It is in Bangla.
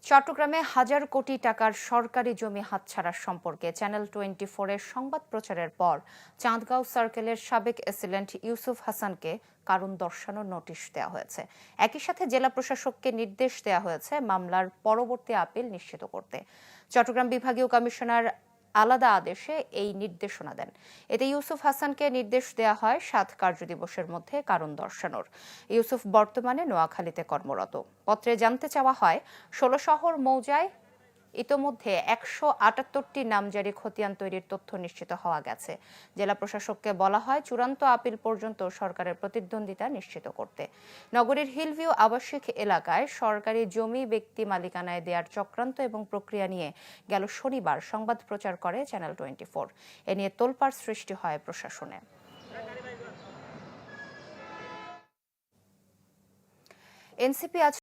চট্টগ্রামে হাজার কোটি টাকার সরকারি জমি হাতছাড়ার সম্পর্কে চ্যানেল 24 এর সংবাদ প্রচারের পর চাঁদগাঁও সার্কেলের সাবেক এসিলেন্ট ইউসুফ হাসানকে কারণ দর্শানোর নোটিশ দেওয়া হয়েছে। একই সাথে জেলা প্রশাসককে নির্দেশ দেওয়া হয়েছে মামলার পরবর্তী আপিল নিশ্চিত করতে। চট্টগ্রাম বিভাগীয় কমিশনার আলাদা আদেশে এই নির্দেশনা দেন। এতে ইউসুফ হাসানকে নির্দেশ দেওয়া হয় ৭ কার্যদিবসের মধ্যে কারণ দর্শানোর। ইউসুফ বর্তমানে নোয়াখালীতে কর্মরত। পত্রে জানতে চাওয়া হয় ১৬ শহর মৌজায় ইতোমধ্যে ১৭৮টি নামজারি খতিয়ান তৈরির তথ্য নিশ্চিত হওয়া গেছে। জেলা প্রশাসককে বলা হয় চূড়ান্ত আপিল পর্যন্ত সরকারের প্রতিদ্বন্দ্বিতা নিশ্চিত করতে। নগরীর হিলভিউ আবাসিক এলাকায় সরকারি জমি ব্যক্তি মালিকানায় দেওয়ার চক্রান্ত এবং প্রক্রিয়া নিয়ে গেল শনিবার সংবাদ প্রচার করে চ্যানেল 24। এ নিয়ে তোলপাড় সৃষ্টি হয় প্রশাসনে। এনসিপি আজ